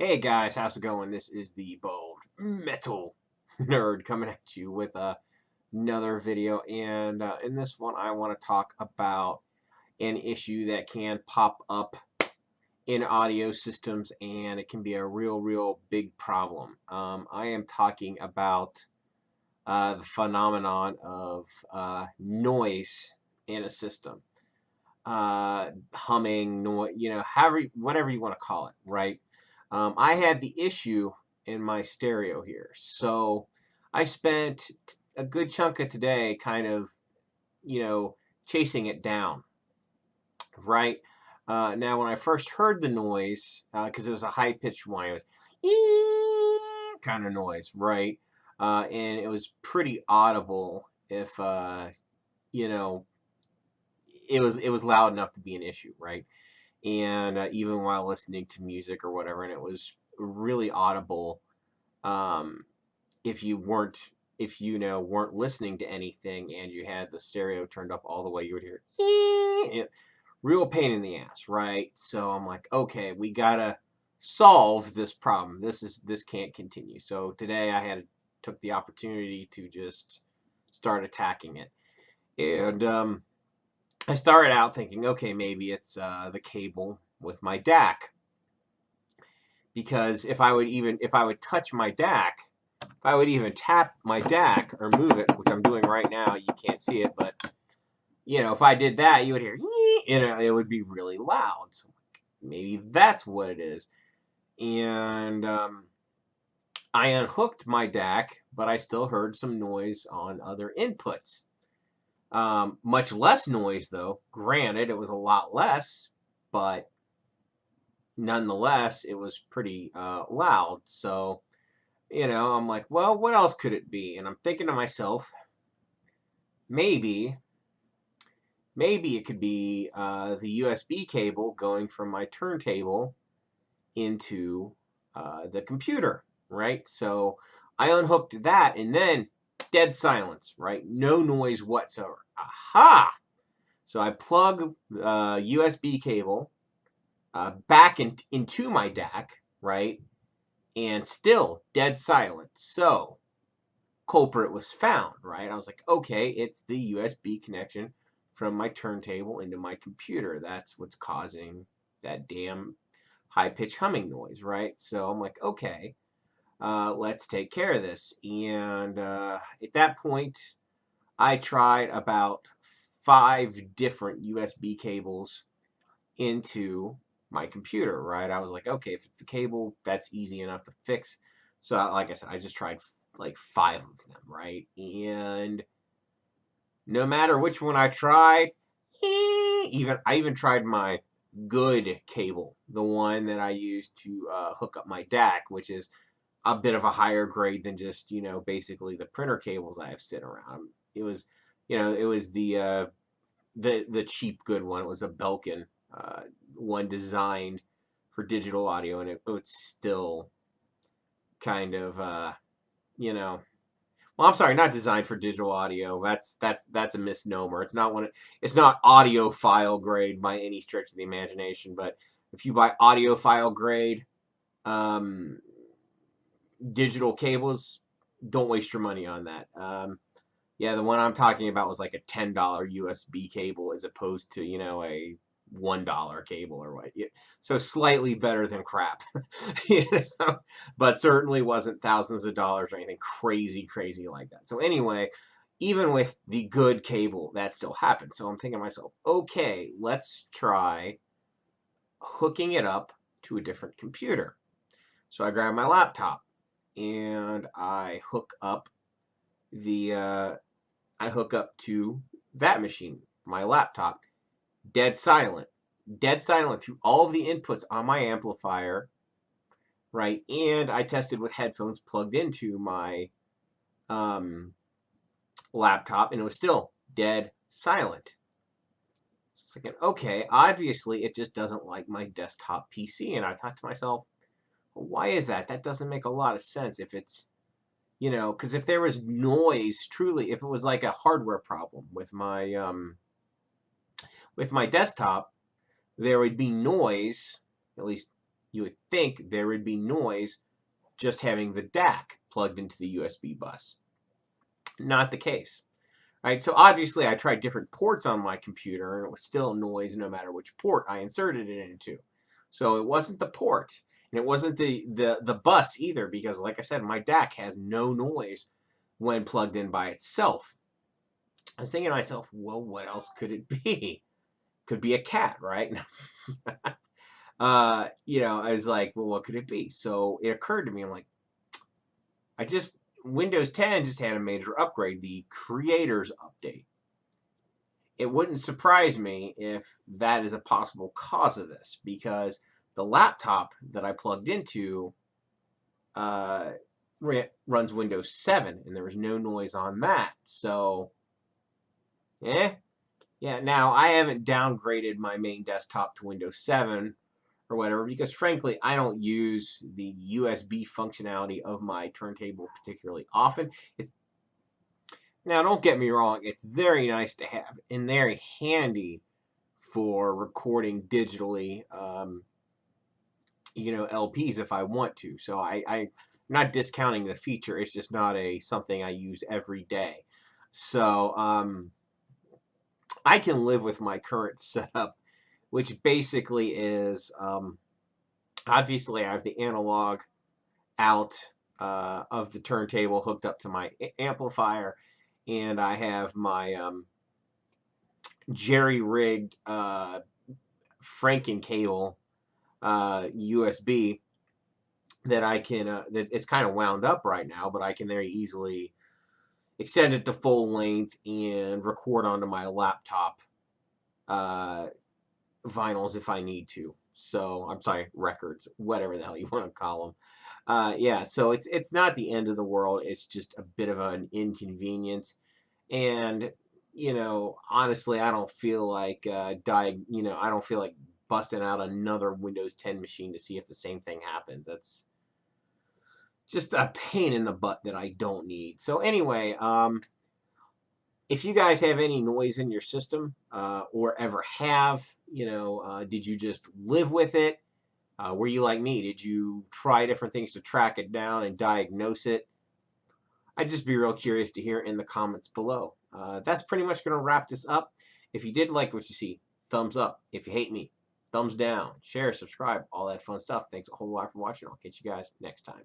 Hey guys, how's it going? This is the Bold Metal Nerd coming at you with another video. And in this one, I want to talk about an issue that can pop up in audio systems, and it can be a real big problem. I am talking about the phenomenon of noise in a system. Humming, noise, however, whatever you want to call it, right? I had the issue in my stereo here, so I spent a good chunk of today kind of, chasing it down, right? Now, when I first heard the noise, because it was a high pitched whine, it was kind of noise, right? And it was pretty audible if, you know, it was loud enough to be an issue, right? And even while listening to music or whatever, and it was really audible. Um, if you weren't listening to anything and you had the stereo turned up all the way, you would hear it, real pain in the ass, right? So I'm like, okay, we gotta solve this problem. This can't continue. So today took the opportunity to just start attacking it, and I started out thinking, okay, maybe it's the cable with my DAC, because if I would touch my DAC, if I would even tap my DAC or move it, which I'm doing right now, you can't see it, but if I did that, you would hear, it would be really loud. So maybe that's what it is. And I unhooked my DAC, but I still heard some noise on other inputs. Much less noise, though. Granted, it was a lot less, but nonetheless, it was pretty loud. So, I'm like, well, what else could it be? And I'm thinking to myself, maybe it could be the USB cable going from my turntable into the computer, right? So I unhooked that, and then dead silence, right? No noise whatsoever. Aha! So I plug USB cable back into my DAC, right? And still dead silent. So culprit was found, right? I was like, okay, it's the USB connection from my turntable into my computer. That's what's causing that damn high-pitched humming noise, right? So I'm like, okay, let's take care of this. And at that point, I tried about 5 different USB cables into my computer, right? I was like, okay, if it's the cable, that's easy enough to fix. So, like I said, I just tried like 5 of them, right? And no matter which one I tried, I even tried my good cable, the one that I use to hook up my DAC, which is a bit of a higher grade than just basically the printer cables I have sitting around. It was the cheap good one. It was a Belkin one designed for digital audio, and it's still kind of you know well, I'm sorry, not designed for digital audio. That's a misnomer. It's not audiophile grade by any stretch of the imagination. But if you buy audiophile grade um, digital cables, don't waste your money on that. Yeah, the one I'm talking about was like a $10 USB cable as opposed to a $1 cable or what. So slightly better than crap, you but certainly wasn't thousands of dollars or anything crazy like that. So anyway, even with the good cable, that still happened. So I'm thinking to myself, okay, let's try hooking it up to a different computer. So I grab my laptop and I hook up to that machine, my laptop. Dead silent. Dead silent through all of the inputs on my amplifier, right? And I tested with headphones plugged into my laptop, and it was still dead silent. So it's like, okay, obviously it just doesn't like my desktop PC. And I thought to myself, well, why is that? That doesn't make a lot of sense if it's because if there was noise, truly, if it was like a hardware problem with my desktop, there would be noise, at least You would think there would be noise just having the DAC plugged into the USB bus. Not the case. Right, so obviously I tried different ports on my computer and it was still noise no matter which port I inserted it into. So it wasn't the port and it wasn't the bus either, because like I said, my DAC has no noise when plugged in by itself. I was thinking to myself, well, what else could it be? Could be a cat, right? I was like, well, what could it be? So it occurred to me, I'm like, Windows 10 just had a major upgrade, the Creators Update. It wouldn't surprise me if that is a possible cause of this, because the laptop that I plugged into runs Windows 7, and there was no noise on that. So, yeah. Now, I haven't downgraded my main desktop to Windows 7 or whatever, because frankly, I don't use the USB functionality of my turntable particularly often. Now, don't get me wrong, it's very nice to have and very handy for recording digitally, LPs if I want to. So I'm not discounting the feature. It's just not something I use every day. So I can live with my current setup, which basically is, obviously I have the analog out of the turntable hooked up to my amplifier, and I have my jerry-rigged Franken cable USB that I can, that it's kind of wound up right now, but I can very easily extend it to full length and record onto my laptop vinyls if I need to. So I'm sorry, records, whatever the hell you want to call them. So it's not the end of the world. It's just a bit of an inconvenience, and honestly, I don't feel like I don't feel like busting out another Windows 10 machine to see if the same thing happens. That's just a pain in the butt that I don't need. So anyway, if you guys have any noise in your system, or ever have, did you just live with it? Were you like me? Did you try different things to track it down and diagnose it? I'd just be real curious to hear in the comments below. That's pretty much going to wrap this up. If you did like what you see, thumbs up. If you hate me, thumbs down. Share, subscribe, all that fun stuff. Thanks a whole lot for watching. I'll catch you guys next time.